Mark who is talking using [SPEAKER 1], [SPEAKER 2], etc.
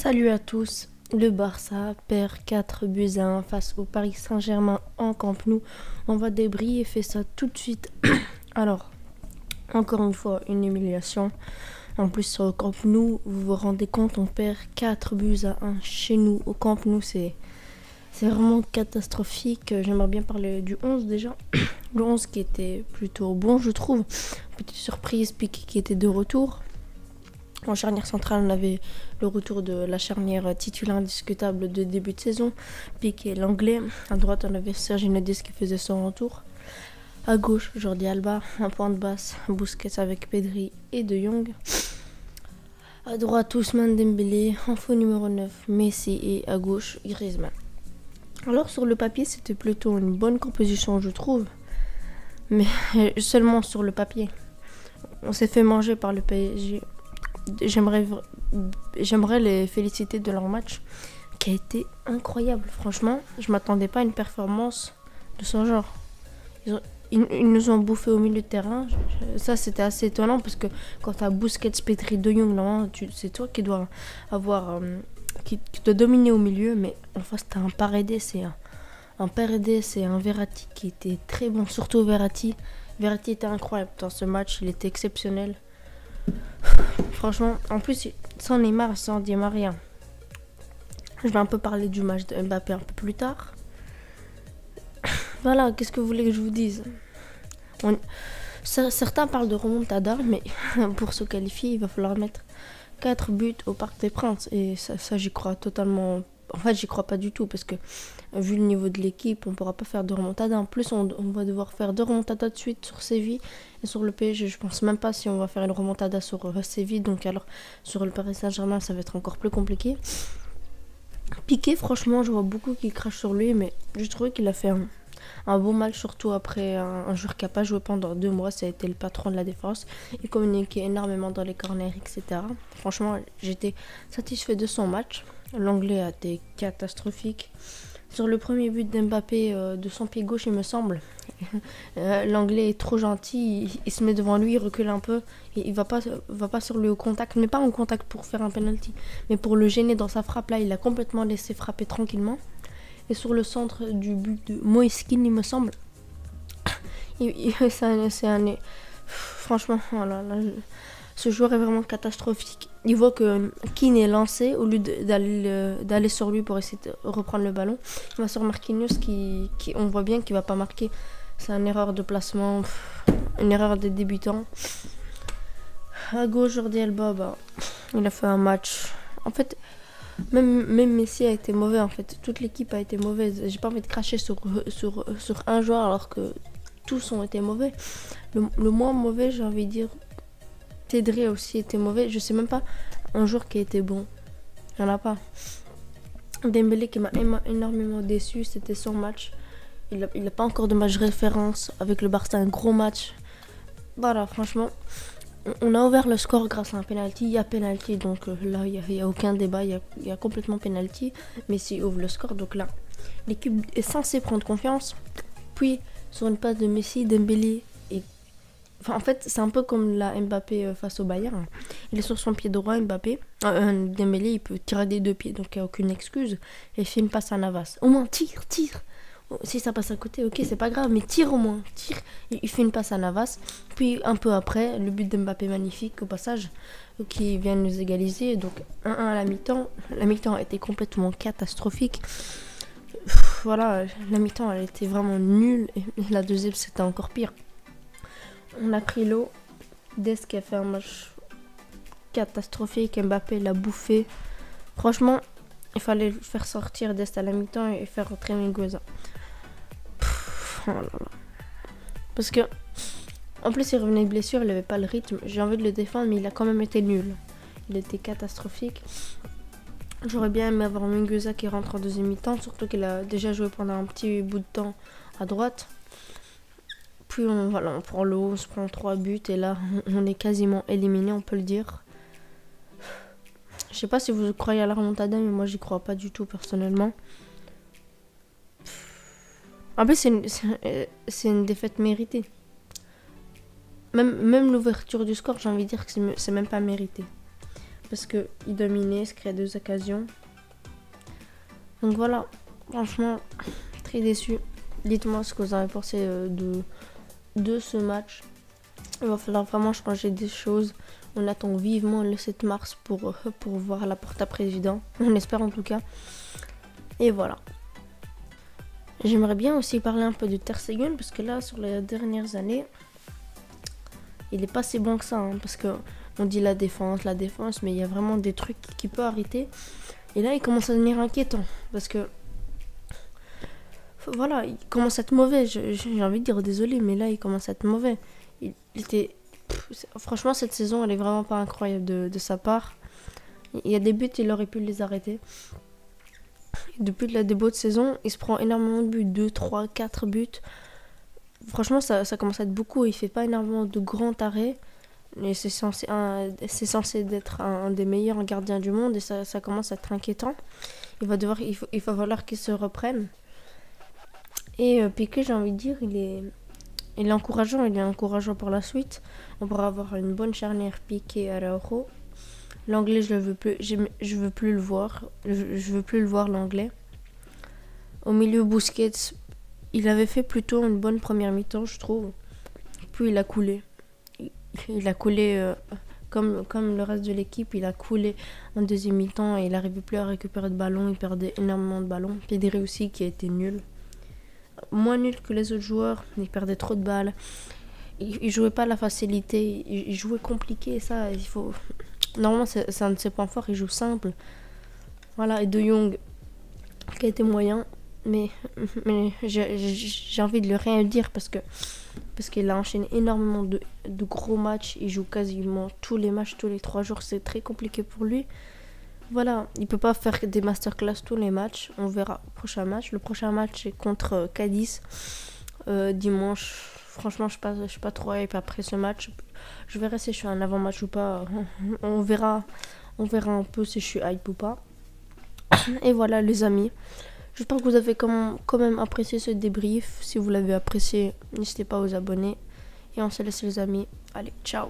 [SPEAKER 1] Salut à tous. Le Barça perd 4 buts à 1 face au Paris Saint-Germain en Camp Nou. On va débriefer ça tout de suite. Alors, encore une fois, une humiliation. En plus, sur le Camp Nou, vous vous rendez compte, on perd 4 buts à 1 chez nous. Au Camp Nou, c'est vraiment catastrophique. J'aimerais bien parler du 11 déjà. Le 11 qui était plutôt bon, je trouve. Petite surprise, Piqué qui était de retour. En charnière centrale, on avait le retour de la charnière titulaire indiscutable de début de saison, Piqué l'anglais. À droite, on avait Sergi Nodis qui faisait son retour. À gauche, Jordi Alba, un point de basse, Busquets avec Pedri et De Jong. À droite, Ousmane Dembélé, en faux numéro 9, Messi et à gauche, Griezmann. Alors sur le papier, c'était plutôt une bonne composition, je trouve. Mais seulement sur le papier. On s'est fait manger par le PSG. J'aimerais les féliciter de leur match qui a été incroyable. Franchement, je m'attendais pas à une performance de ce genre. Ils nous ont bouffé au milieu de terrain. Ça, c'était assez étonnant parce que quand tu as Busquets, Pedri, De Jong, c'est toi qui dois avoir, qui doit dominer au milieu. Mais en face, tu as un Paredes et un Paredes et un Verratti qui était très bon. Surtout Verratti. Verratti était incroyable dans ce match. Il était exceptionnel. Franchement, en plus, sans Neymar, sans Di Maria. Je vais un peu parler du match de Mbappé un peu plus tard. Voilà, qu'est-ce que vous voulez que je vous dise? Certains parlent de remontada, mais pour se qualifier, il va falloir mettre 4 buts au Parc des Princes. Et ça j'y crois totalement. En fait, j'y crois pas du tout parce que vu le niveau de l'équipe, on pourra pas faire de remontada. En plus, on va devoir faire 2 remontadas de suite sur Séville et sur le PSG. Je pense même pas si on va faire une remontada sur Séville. Donc alors sur le Paris Saint-Germain, ça va être encore plus compliqué. Piqué, franchement, je vois beaucoup qui crachent sur lui, mais j'ai trouvé qu'il a fait un bon match, surtout après un joueur qui n'a pas joué pendant 2 mois. Ça a été le patron de la défense. Il communiquait énormément dans les corners, etc. Franchement, j'étais satisfait de son match. L'anglais a été catastrophique. Sur le premier but d'Mbappé de son pied gauche, il me semble, l'anglais est trop gentil, il se met devant lui, il recule un peu, et il va pas sur lui au contact, mais pas en contact pour faire un penalty, mais pour le gêner dans sa frappe. Là, il a complètement laissé frapper tranquillement. Et sur le centre du but de Moiskin, il me semble, franchement, voilà, ce joueur est vraiment catastrophique. Il voit que Keane est lancé, au lieu d'aller sur lui pour essayer de reprendre le ballon, il va sur Marquinhos qui on voit bien qu'il va pas marquer. C'est une erreur de placement, une erreur des débutants. À gauche, Jordi Alba, il a fait un match. En fait, même Messi a été mauvais. En fait, toute l'équipe a été mauvaise. J'ai pas envie de cracher sur un joueur alors que tous ont été mauvais. Le moins mauvais, j'ai envie de dire, Pedri a aussi été mauvais. Je sais même pas un joueur qui a été bon. Il n'y en a pas. Dembélé qui m'a énormément déçu, c'était son match. Il a pas encore de match référence. Avec le Barça, un gros match. Voilà, franchement, on a ouvert le score grâce à un penalty. Il y a penalty, donc là, il n'y a aucun débat. Il y a complètement penalty. Messi ouvre le score, donc là, l'équipe est censée prendre confiance. Puis, sur une passe de Messi, Dembélé en fait, c'est un peu comme la Mbappé face au Bayern. Il est sur son pied droit, Mbappé. Dembélé, il peut tirer des 2 pieds, donc il n'y a aucune excuse. Et fait une passe à Navas. Au moins, tire. Si ça passe à côté, ok, c'est pas grave, mais tire au moins. Tire. Il fait une passe à Navas. Puis, un peu après, le but d'Mbappé magnifique, au passage, qui vient nous égaliser. Donc, 1-1 à la mi-temps. La mi-temps a été complètement catastrophique. Voilà, la mi-temps, elle était vraiment nulle. Et la deuxième, c'était encore pire. On a pris l'eau. Dest qui a fait un match catastrophique. Mbappé l'a bouffé. Franchement, il fallait faire sortir Dest à la mi-temps et faire rentrer Mingueza. Oh là là. Parce que, en plus, il revenait de blessure, il n'avait pas le rythme. J'ai envie de le défendre, mais il a quand même été nul. Il était catastrophique. J'aurais bien aimé avoir Mingueza qui rentre en deuxième mi-temps, surtout qu'il a déjà joué pendant un petit bout de temps à droite. Puis on prend l'eau, on se prend 3 buts et là on est quasiment éliminé, on peut le dire. Je sais pas si vous croyez à la remontada, mais moi j'y crois pas du tout personnellement. En plus c'est une défaite méritée. Même l'ouverture du score, j'ai envie de dire que c'est même pas mérité. parce qu'il dominait, il se créait 2 occasions. Donc voilà, franchement, très déçu. Dites-moi ce que vous avez pensé de ce match. Il va falloir vraiment changer des choses. On attend vivement le 7 mars pour voir la porte à président. On espère en tout cas. Et voilà. J'aimerais bien aussi parler un peu de Ter Stegen parce que là, sur les dernières années, il n'est pas si bon que ça. Parce qu'on dit la défense, mais il y a vraiment des trucs qui peuvent arrêter. Et là, il commence à devenir inquiétant parce que voilà, il commence à être mauvais. J'ai envie de dire désolé, mais là, il commence à être mauvais. Il était... franchement, cette saison, elle est vraiment pas incroyable de sa part. Il y a des buts, il aurait pu les arrêter. Depuis le début de saison, il se prend énormément de buts. 2, 3, 4 buts. Franchement, ça commence à être beaucoup. Il fait pas énormément de grands arrêts. Et c'est censé être un des meilleurs gardiens du monde. Et ça commence à être inquiétant. Il va falloir qu'il se reprenne. Et Piqué, j'ai envie de dire, il est encourageant. Il est encourageant pour la suite. On pourra avoir une bonne charnière Piqué-Araujo. L'anglais, je veux plus le voir. Je veux plus le voir, l'anglais. Au milieu, Busquets, il avait fait plutôt une bonne première mi-temps, je trouve. Puis il a coulé. Il a coulé comme le reste de l'équipe. Il a coulé en deuxième mi-temps et il n'arrivait plus à récupérer de ballon. Il perdait énormément de ballons. Pedri aussi, qui a été nul. Moins nul que les autres joueurs. Il perdait trop de balles. Il jouait pas à la facilité. Il jouait compliqué. Ça, il faut... Normalement, c'est un de ses points forts. Il joue simple. Voilà. Et De Jong, qui a été moyen. Mais j'ai envie de lui rien dire parce qu'il a enchaîné énormément de gros matchs. Il joue quasiment tous les matchs, tous les 3 jours. C'est très compliqué pour lui. Voilà, il peut pas faire des masterclass tous les matchs. On verra le prochain match. Le prochain match est contre Cadiz dimanche. Franchement, je suis pas trop hype après ce match. Je verrai si je suis un avant-match ou pas. On verra un peu si je suis hype ou pas. Et voilà les amis. J'espère que vous avez quand même apprécié ce débrief. Si vous l'avez apprécié, n'hésitez pas à vous abonner. Et on se laisse les amis. Allez, ciao.